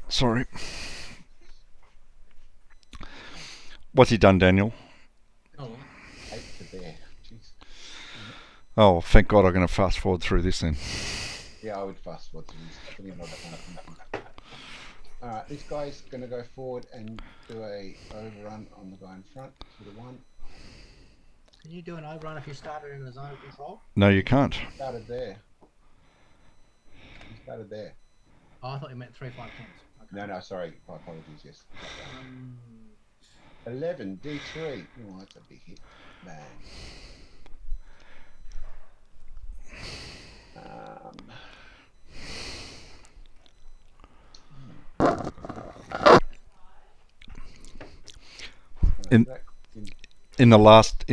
Sorry. What's he done, Daniel? Oh, 8 to there. Jeez. Oh, thank God I'm going to fast forward through this then. Yeah, I would fast forward to this. But you know, that kind of thinking. Alright, this guy's going to go forward and do a overrun on the guy in front to the 1. can you do an overrun if you started in the zone of control? No, you can't. Started there. He started there. Oh, I thought you meant 3 5 10s. Okay. No, sorry. My apologies, yes. Um, 11, D3. Oh, that's a big hit. Bang. In- In the last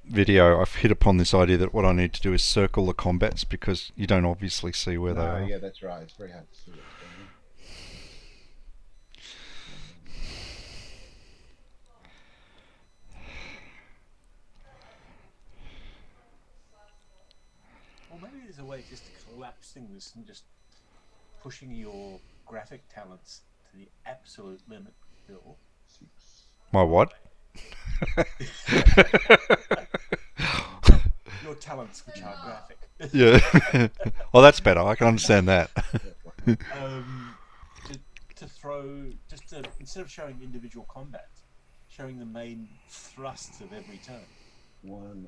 video, I've hit upon this idea that what I need to do is circle the combats because you don't obviously see where they are. Yeah, that's right. It's very hard to see what's going on. Well, maybe there's a way just to collapsing this and just pushing your graphic talents to the absolute limit, Bill. 6. My what? Your talents, which are graphic. Yeah. Well, that's better. I can understand that. To throw, just to, instead of showing individual combat, showing the main thrusts of every turn. 1,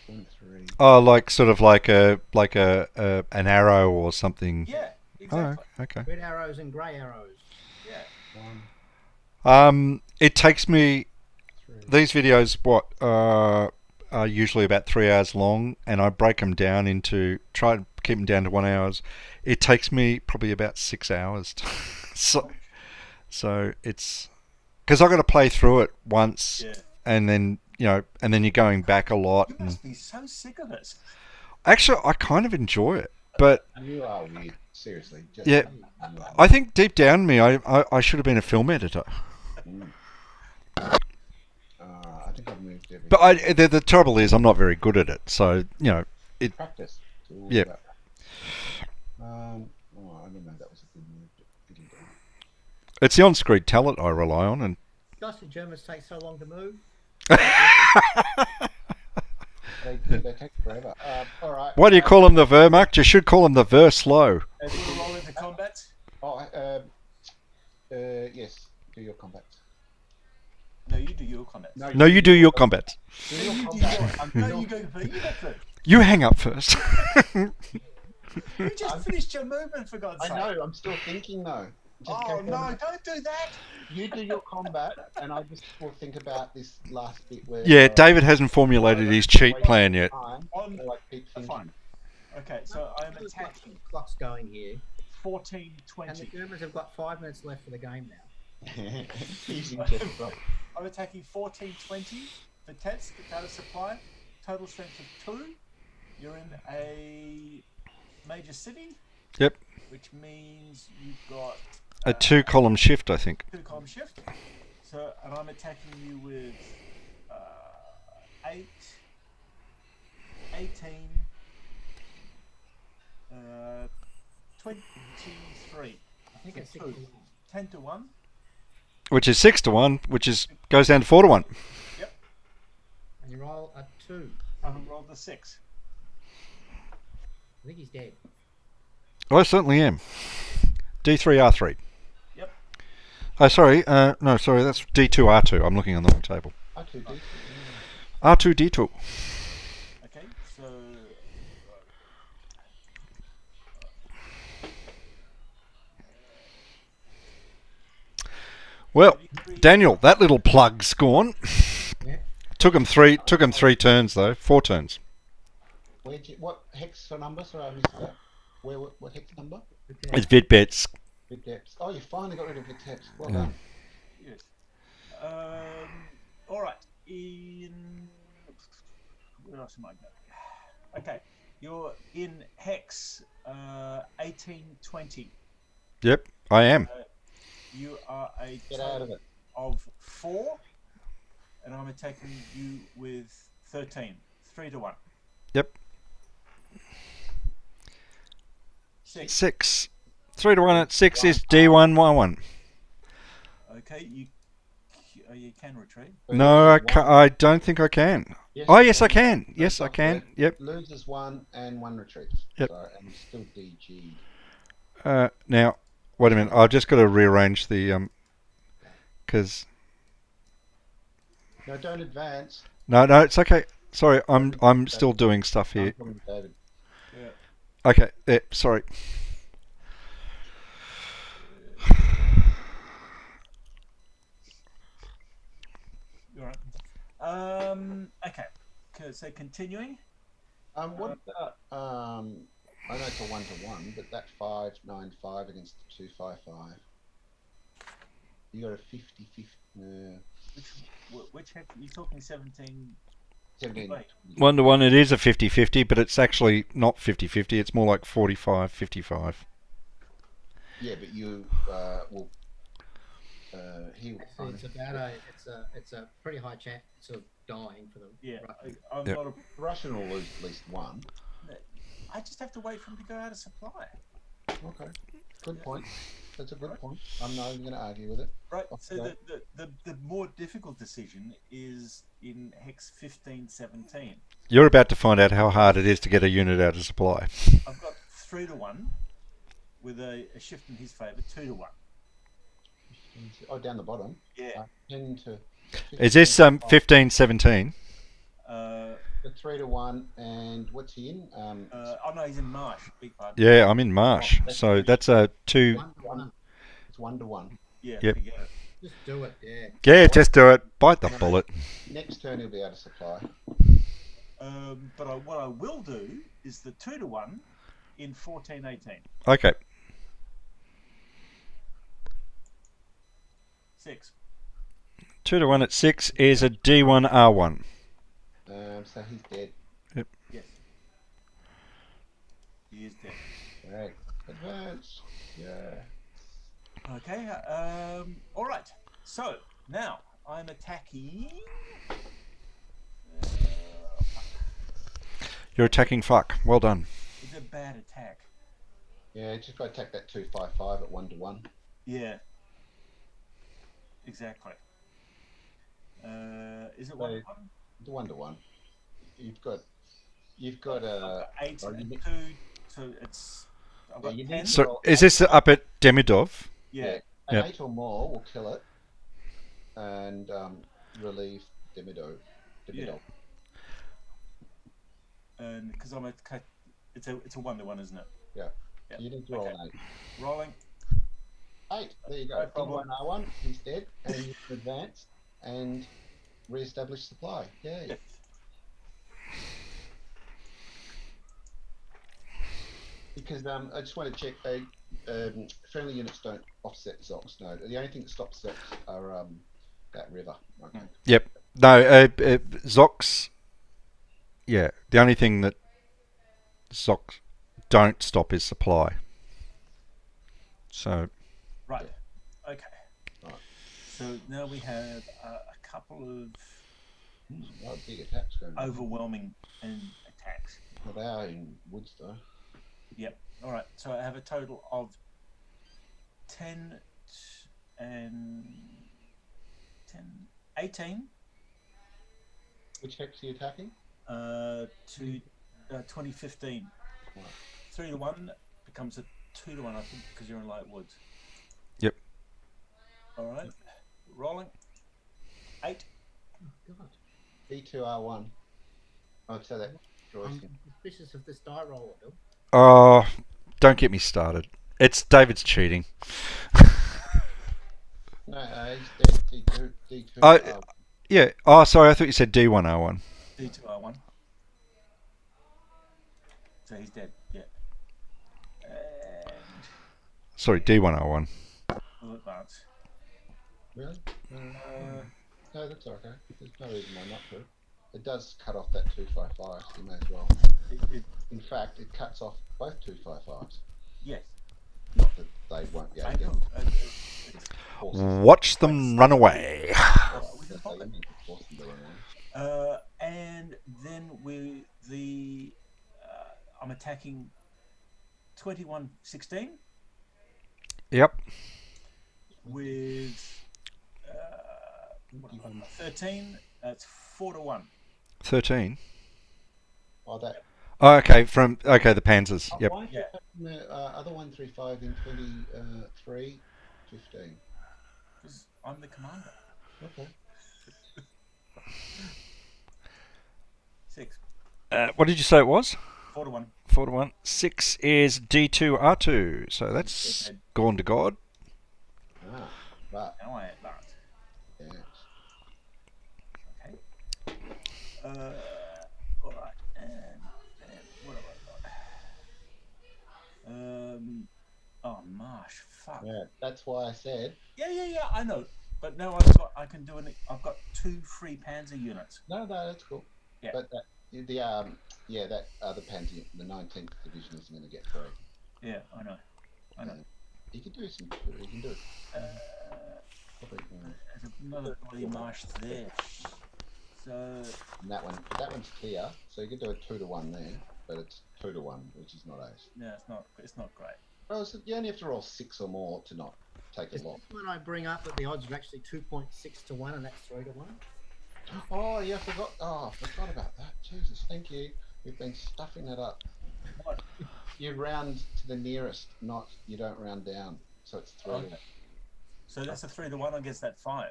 2, 3. Oh, like sort of like an arrow or something. Yeah, exactly. Oh, okay. red arrows and grey arrows. Yeah. 1, It takes me 3. these videos are usually about 3 hours long, and I break them down into try to keep them down to 1 hour. It takes me probably about 6 hours. So it's because I got to play through it once, Yeah. and then and then you're going back a lot. You must be so sick of it. Actually, I kind of enjoy it, but You are weird. Seriously. Just yeah, you are. I think deep down in me, I should have been a film editor. I think I've moved everything. But the trouble is, I'm not very good at it. So Practice. Yeah. I don't know. That was a good move. Getting down. it's the on-screen talent I rely on, and Does the Germans take so long to move? They take forever. All right. why do you call them the Wehrmacht? You should call them the Ver slow. As we roll into combat, Yes. Do your combat. no, you do your combat. No, you do your combat. Do your You do combat. your, no, you go first. You go first. You hang up first. You just finished your movement, for God's I sake. know. I'm still thinking though. Just Oh, go no, for it. don't do that. You do your combat, and I just will think about this last bit where. Yeah, David hasn't formulated his cheat plan yet. Time, On- so I keep Fine. thinking. Okay, so I am There's attacking clocks going here, 14, and the 20. Germans have got 5 minutes left for the game now. Using just right. I'm attacking 14, 20 for Tets, the data supply. Total strength of 2. You're in a major city. Yep. Which means you've got A 2-column shift, I think. 2-column shift. So, and I'm attacking you with 8, 18, 23. I think it's 6 Two. to 1. 10 to 1. Which is 6 to 1, which goes down to 4 to 1. And you roll a 2. I haven't rolled the 6. I think he's dead. I certainly am. D3R3. Yep. Oh, sorry. No, sorry. That's D2R2. I'm looking on the wrong table. R2D2. R2D2. Okay, so. Well, Daniel, that little plug's gone. Yeah. Took him 3 turns though. 4 turns. What hex number? Sorry, I missed that. What hex number? It's Vidbets. Vitebs. Oh, you finally got rid of Vitebs. Well done. Yes. All right. Where else am I going? Okay, you're in hex 1820. Yep, I am. You are a Get out of total it. of 4, and I'm attacking you with 13. 3 to 1. Yep. 6. 6. 3 to 1 at 6 is D1Y1. Okay, you you can retreat. No, I can't, I don't think I can. Oh, yes, I can. No, Yes, I not can. yet. Yep. Loses one and one retreats. Yep. So, and still DG. Now, wait a minute. I've just got to rearrange the because No, don't advance. no, it's okay. Sorry, I'm still doing stuff I'm here. talking to David. Yeah. Okay, there. Sorry. All right. Okay. So continuing. What about I know it's a 1-to-1, but that 5-9-5 against the 2-5-5. You got a 50-50. Which are you talking 17? 17. Wait. 1-to-1, it is a 50-50, but it's actually not 50-50. It's more like 45-55. Yeah, but you will. He will. Actually, it's a pretty high chance of dying for them. Yeah. roughly. I'm Yep. not a. The Russian will lose at least one. I just have to wait for him to go out of supply. Okay, good point. That's a good point. I'm not even going to argue with it. Right. Off So you go. the more difficult decision is in hex 15-17. You're about to find out how hard it is to get a unit out of supply. I've got 3-1 with a shift in his favour, 2-1. Oh, down the bottom. Yeah. 10 to. Is this 15-17? The 3-1, and what's he in? Oh no, he's in Marsh. Big pardon. Yeah, I'm in Marsh, so that's a 2. 1-to-1. It's 1-to-1. Yeah. Yep. Forget it. Just do it. Yeah. Yeah, just do it. Bite the bullet. Next turn he'll be out of supply. But what I will do is the 2-1 in 14-18. Okay. 6. 2-to-1 at 6 is a D1R1. So he's dead. Yes. He is dead. Right. Advance. Yeah. Okay. All right. So now I'm attacking. You're attacking fuck. Well done. It's a bad attack. Yeah, just got to attack that 2-5-5 at 1-to-1. Yeah. Exactly. Is it 1-1? The 1-to-1. You've got a 8 oh, and you 2, so it's. I've got you need 10. to- So is this up at Demidov? Yeah. an Yep. 8 or more will kill it and relieve Demido. Yeah. And because I'm it's a 1-to-1, isn't it? Yeah. Yeah. You need to roll Okay. an 8. Rolling. 8. There you No go. problem. D1R1. He's dead, and you can advance and re-establish supply. Yay. Because I just want to check. Friendly units don't offset Zox. No, the only thing that stops Zox are that river. Okay. Yep. No, Zox. Yeah, the only thing that Zox don't stop is supply. So Right. Okay. Right. So now we have a couple of No big attacks going on. overwhelming attacks. Well, they are in woods though. Yep. All right. So I have a total of 10 and 18 Which hex are you attacking? to 2015. Right. 3-1 becomes a 2-1, I think, because you're in light woods. Yep. All right. Rolling. 8. God, D2R1. Oh, so that draws I'm him. suspicious of this die roller, Bill. Oh, don't get me started. It's David's cheating. No, he's dead. D2. Oh, yeah. Oh, sorry. I thought you said D1R1. D2R1. So he's dead. Yeah. And Sorry, D1R1. we'll advance. Really? No, that's okay. There's no reason why not to. It does cut off that 2-5-5, so you may as well. In fact, it cuts off both 2-5-5s. Yes. Not that they won't be I able to know. get horses. Watch them run away. We can That's pop how it. you make force them to run away. And then I'm attacking 21-16 Yep. with 21. 13. It's 4-1. 13. Oh, that. Oh, okay. The Panzers. Yep. Why aren't you Yeah. taking the other 135 in 23, 15? Because I'm the commander. Okay. 6. What did you say it was? 4-1. 4-1. 6 is D2R2. So that's Okay. gone to God. Ah, but Now I advance. yes. Okay. All right. And what have I got? Oh, Marsh. Fuck. Yeah, that's why I said Yeah. I know. But now I've got 2 free Panzer units. no, that's cool. Yeah. But that that other Panzer, the 19th division, isn't going to get through. Yeah, I know. You can do some. You can do it. Probably, There's another bloody Marsh there. So and that one's clear, so you can do a 2-1 there, but it's 2-1, which is not ace. no, it's not great. Well, so you only have to roll 6 or more to not take Is a lot. this when I bring up that the odds are actually 2.6 to 1 and that's 3 to 1? Oh, yeah, I forgot. Oh, I forgot about that. Jesus, thank you. We've been stuffing that up. What? You round to the nearest, you don't round down. So it's 3. Okay. So that's a 3-1 against that 5.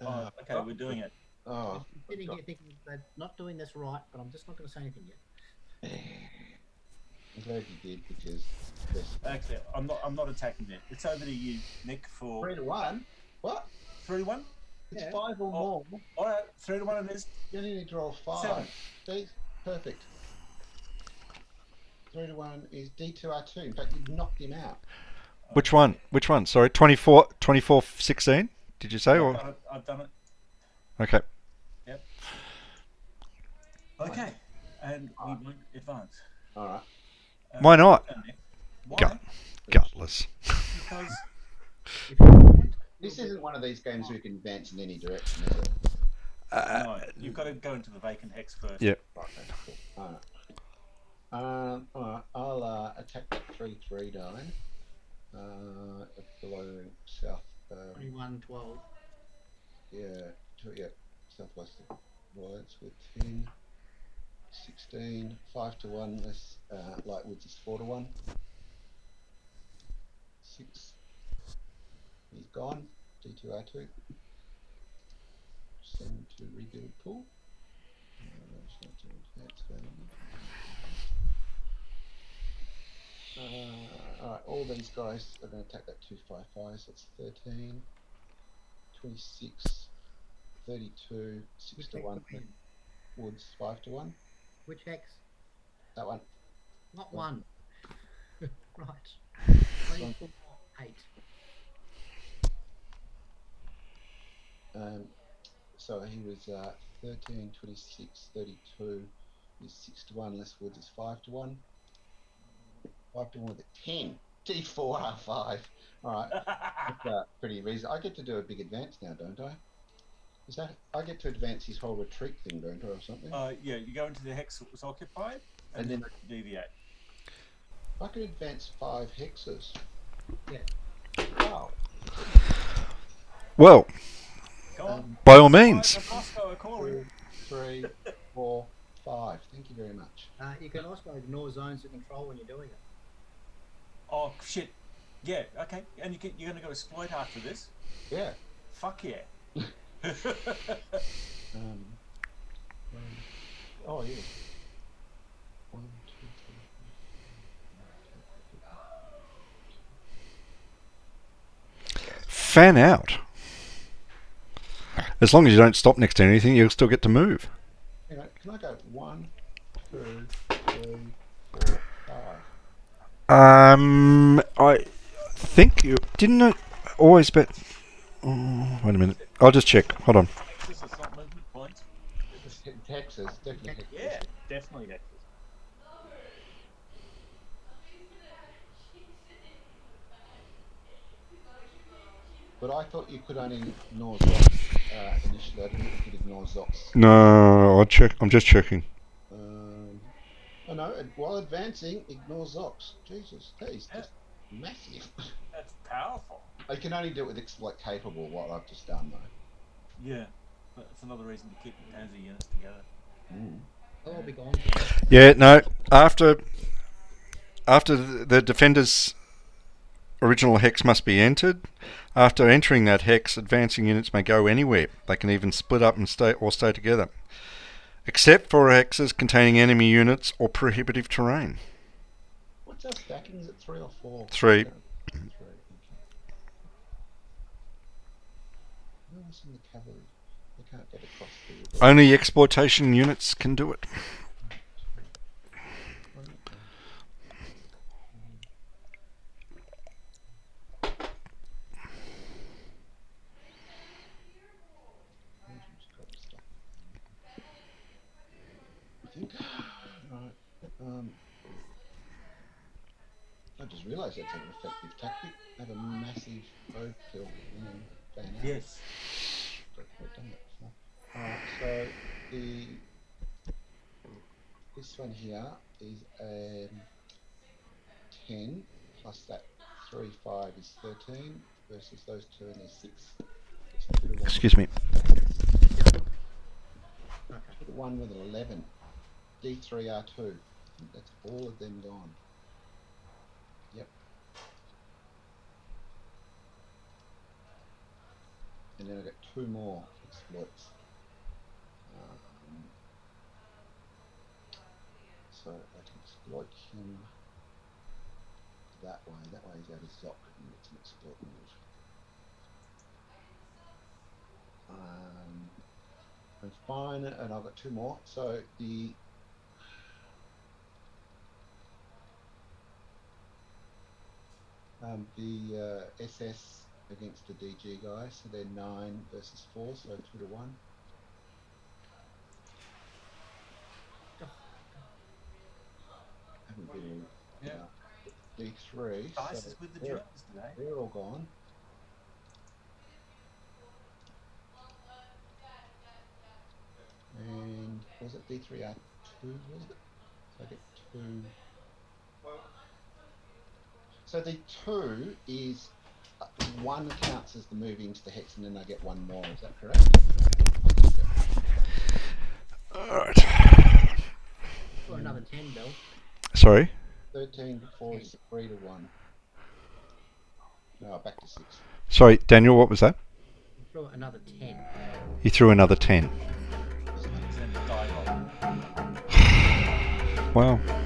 Oh, okay, we're doing it. Oh, I'm sitting here thinking they're not doing this right, but I'm just not going to say anything yet. I'm glad you did because this Actually, I'm not attacking it. It's over to you, Nick, for 3-1. What? 3-1. It's Yeah. 5 or more. All right, 3-1 it is. You only need to roll 5. 7. See, perfect. 3-1 is D2R2. In fact, you've knocked him out. Which one? Sorry, 24, 16? Did you say? Or I've done it. okay. Yep. Okay, and we won't advance. All right. Why not? Nick. Why? Gut. Gutless. Because If you want, This isn't one of these games where you can advance in any direction, is it? no, you've got to go into the vacant hex first. Yeah. Right, okay, cool. All right. I'll attack that 3-3 die. Below south. 21, 12. Southwest of Royals with 10, 16, 5-1. Less Lightwoods is 4-1. 6. He's gone. D2R2. Send to rebuild pool. Alright, all these guys are going to attack that 255, so it's 13, 26, 32, 6-1. Woods 5-1. Which hex? That one. Not 1. Right. 3, 4, 8. So he was 13, 26, 32 is 6-1. Less Woods is 5-1. 5-1 with a 10. D4R5. Alright. That's pretty reasonable. I get to do a big advance now, don't I? Is that I get to advance his whole retreat thing, don't I, or something? Yeah, you go into the hex that was occupied, and then deviate. I can advance 5 hexes. Yeah. Wow. Well, Go on. by all means. Moscow are calling. 2, 3, 4, 5. Thank you very much. You can also ignore zones of control when you're doing it. Oh shit. Yeah. Okay. And you're gonna go exploit after this? Yeah. Fuck yeah. Oh yeah. 1, 2, 3. Fan out. As long as you don't stop next to anything, you'll still get to move. Hang on, can I go 1, 2, 3, 4, 5? I think you didn't always bet. Oh, wait a minute. I'll just check. Hold on. This is not movement points. Texas, definitely Texas. Yeah, definitely Texas. But I thought you could only ignore Zox initially. I didn't think you could ignore Zox. No, I'll check. I'm just checking. Oh no, while advancing, ignore Zox. Jesus, that is just massive. That's powerful. I can only do it with exploit capable, what I've just done though. Yeah, but it's another reason to keep the Panzer units together. They'll all be gone. Yeah, no. After the defender's original hex must be entered. After entering that hex, advancing units may go anywhere. They can even split up and stay together, except for hexes containing enemy units or prohibitive terrain. What's our stacking? Is it 3 or 4? 3. 3. Okay. Who else in the cavalry? They can't get across the river. Only exploitation units can do it. I think. Right. I just realised that's an effective tactic. Have a massive overkill and then fan out. Yes. Don't think I've done that before. Alright, so this one here is 10 plus that 3, 5 is 13 versus those two and there's 6. It's 2 to 1. Excuse me. Okay. 2 to 1 with an 11. D3R2. I think that's all of them gone. Yep. And then I got 2 more exploits. So I can exploit him that way. That way he's out of Zoc and it's an exploit move. I'm fine, and I've got 2 more. So the SS against the DG guy, so they're 9 versus 4, so 2 to 1. Haven't been D3. Dice So is with the Germans today. they're all gone. And was it D3R2? Was it? So I get 2. So the 2 is 1 counts as the move into the hex, and then I get 1 more. Is that correct? Alright. Got another 10, Bill. Sorry? 13 to 4 is 3 to 1. No, back to 6. Sorry, Daniel, what was that? Throw another 10. You threw another 10. Send the die roll. Wow.